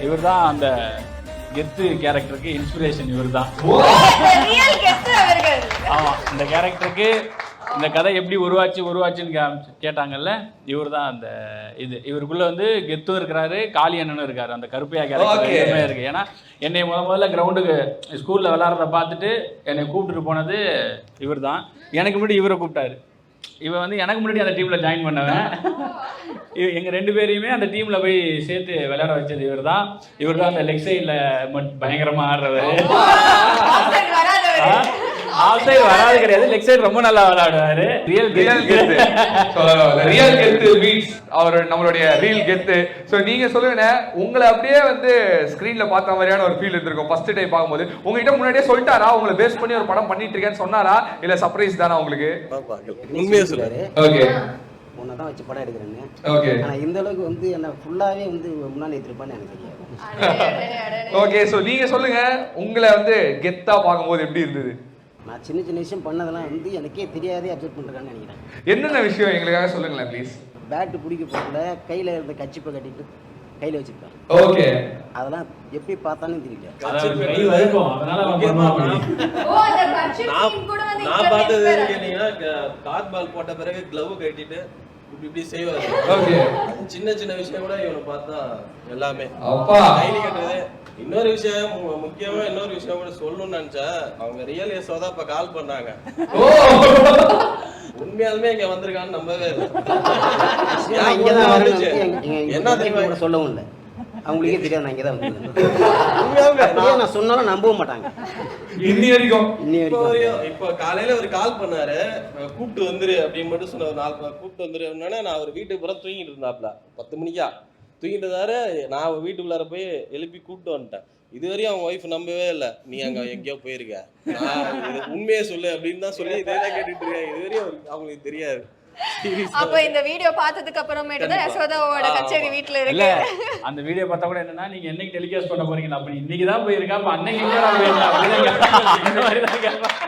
இவர் தான் அந்த கெத்து கேரக்டருக்கு இன்ஸ்பிரேஷன். இவர் தான். ஆமா, இந்த கேரக்டருக்கு இந்த கதை எப்படி உருவாச்சுன்னு கேட்டாங்கல்ல, இவர் தான் அந்த இது. இவருக்குள்ள வந்து கெத்தும் இருக்கிறாரு, காளி அண்ணனும் இருக்காரு. அந்த கருப்பையா கேரக்டர் இருக்கு. ஏன்னா என்னை முதல்ல கிரவுண்டுக்கு ஸ்கூல்ல விளையாடுறத பார்த்துட்டு என்னை கூப்பிட்டுட்டு போனது இவர் தான். எனக்கு முன்னாடி இவரை கூப்பிட்டாரு. இவன் வந்து எனக்கு முன்னாடி அந்த டீம்ல ஜாயின் பண்ணவன். எங்க 2 பேரையுமே அந்த டீம்ல போய் சேர்த்து விளையாட வச்சது இவர் தான். இவர் தான் அந்த லெக் சைட்ல பயங்கரமா ஆடுறவர். ஆஃப் சைடு வராது கிடையாது, லெக் சைடு ரொம்ப நல்லா விளையாடுவாரு. ரியல் கெத்து பீட்ஸ் அவர் நம்மளுடைய ரியல் கெத்து. ஸோ நீங்க சொல்லுங்க, உங்களை அப்படியே வந்து ஸ்கிரீன்ல பார்த்த மாதிரியான ஒரு ஃபீல் இருந்திருக்கும் ஃபர்ஸ்ட் டைம் பார்க்கும்போது. உங்ககிட்ட முன்னாடியே சொல்லிட்டாரா உங்களை பேஸ் பண்ணி ஒரு படம் பண்ணிட்டு இருக்கேன்னு சொன்னாரா, இல்ல சர்ப்ரைஸ் தானா உங்களுக்கு? உண்மையா சொல்றாரு. ஓகே, தான் வச்சு படம் எடுக்கிறேன்னு. ஓகே, ஆனா இந்த அளவுக்கு வந்து என்ன ஃபுல்லாவே வந்து முன்னாடி எடுத்துருப்பான்னு எனக்கு தெரியாது. ஓகே, சோ நீங்க சொல்லுங்க, உங்களை வந்து கெத்தா பார்க்கும்போது எப்படி இருந்தது? நான் சின்ன சின்ன விஷயம் பண்ணதெல்லாம் வந்து எனக்கே தெரியாதே அப்சர்வ் பண்றேன்னு நினைக்கிறேன். என்னென்ன விஷயம் எங்களுக்காக சொல்லுங்களேன் ப்ளீஸ். பேட் பிடிக்க போகல, கையில இருந்த கச்சிப்பை கட்டிட்டு கையில வச்சிருக்கான். ஓகே, அதெல்லாம் எப்படி பார்த்தாலும் தெரியல. நான் பார்த்தது கேட்டீங்கன்னா, கார்ட் பால் போட்ட பிறகு கிளவ் கட்டிட்டு இப்படி செய்வாரு. ஓகே, சின்ன சின்ன விஷயம் கூட இவனை பார்த்தா எல்லாமே அப்பா கைலி கட்டுறது. இன்னொரு விஷயம், முக்கியமா இன்னொரு விஷயம் கூட சொல்லணும்னு நினைச்சா, அவங்க ரியல் எஸ்ஓ தான் இப்ப கால் பண்ணாங்க. உண்மையாலுமே இங்க வந்திருக்கான்னு நம்பவே இல்லை. என்ன தெரியுமா சொல்லவும் இல்லை, அவங்களுக்கே தெரியாது நான் இங்கதான் வந்து. நான் சொன்னாலும் நம்பவும் மாட்டாங்க இன்னி வரைக்கும். இப்போ காலையில ஒரு கால் பண்ணாரு, கூப்பிட்டு வந்துரு அப்படின்னு மட்டும் சொன்ன. ஒரு 4 கூப்பிட்டு வந்துரு அப்படின்னா, நான் ஒரு வீட்டுக்கு புறம் தூங்கிட்டு இருந்தாப்ல 10 மணிக்கா தூங்கிட்டு இருந்தாரு. நான் வீட்டுக்குள்ளார போய் எழுப்பி கூப்பிட்டு வந்துட்டேன். இதுவரையும் அவங்க ஒய்ஃப் நம்பவே இல்லை, நீ அங்க எங்கேயோ போயிருக்க, நான் உண்மையே சொல்லு அப்படின்னு தான் சொல்லி இதே தான் கேட்டுட்டு இருக்கேன். இதுவரையும் அவங்களுக்கு தெரியாது. அப்ப இந்த வீடியோ பார்த்ததுக்கு அப்புறமேட்டு தான் யசோதாவோட கச்சேரி வீட்ல இருக்கு. அந்த வீடியோ பார்த்தா கூட என்னன்னா, நீங்க என்னைக்கு டெலிகாஸ்ட் பண்ண போறீங்க, அப்ப இன்னைக்கு தான் போயிருக்கா, அப்ப அன்னைக்கு இந்த மாதிரி தான் கேட்பாங்க.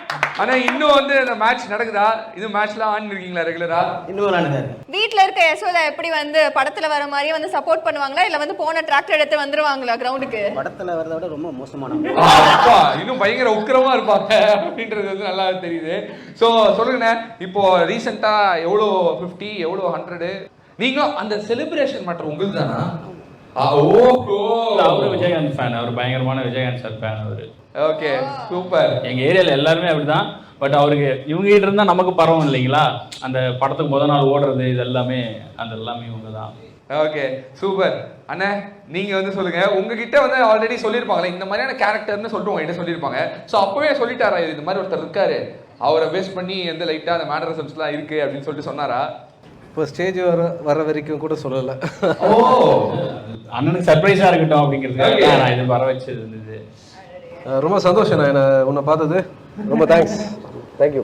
ஆனா இன்னும் வந்து அந்த மேட்ச் நடக்குதா? இது மேட்ச்லாம் ஆன் இருக்கீங்களா ரெகுலரா? இன்னும் விளையாடுறாரு. வீட்ல இருக்க யசோதா எப்படி வந்து படத்துல வர மாதிரியே வந்து சப்போர்ட் பண்ணுவாங்களா, இல்ல வந்து போன டிராக்டர் எடுத்து வந்துருவாங்களா கிரவுண்டுக்கு? படத்துல வரத விட ரொம்ப மோசமானவங்க. அப்பா இன்னும் பயங்கர உக்கிரமா இருப்பாங்க அப்படின்றது வந்து நல்லா தெரியுது. சோ சொல்லுங்க, இப்போ ரீசெண்டா எவ்வளோ 50 எவ்வளோ 100 நீங்களும் அந்த செலிப்ரேஷன் மேட்டர் உங்களுக்கு தானா? அவரு விஜயகாந்த் ஃபேன், அவர் பயங்கரமான விஜயகாந்த் சார் ஃபேன் அவரு. Okay, super. எங்க ஏரியால எல்லாருமே அப்படிதான். பட் அவருக்கு இவங்க கிட்ட இருந்தா நமக்கு பரவும் இல்லைங்களா, அந்த படத்துக்கு முதல் நாள் ஓடுறது இது எல்லாமே இவங்க தான். Okay, super. அண்ணா நீங்க வந்து சொல்லுங்க, உங்ககிட்ட வந்து ஆல்ரெடி சொல்லியிருப்பாங்களே இந்த மாதிரியான கேரக்டர்னு சொல்லிட்டு உங்ககிட்ட சொல்லியிருப்பாங்க. ஸோ அப்பவே சொல்லிட்டாரா இது இந்த மாதிரி ஒருத்தர் இருக்காரு, அவரை பேஸ் பண்ணி எந்த லைட்டா அந்த மேனரிசம்ஸ்லாம் இருக்கு அப்படின்னு சொல்லிட்டு சொன்னாரா? இப்போ ஸ்டேஜ் வர வரைக்கும் கூட சொல்லலை. ஓ, அண்ணனுக்கு சர்ப்ரைஸா இருக்கட்டும் அப்படிங்கிறதுக்காக நான் இது வர வச்சது இருந்தது. ரொம்ப சந்தோஷம் நான் உன்னை பார்த்தது. ரொம்ப தேங்க்ஸ். தேங்க்யூ.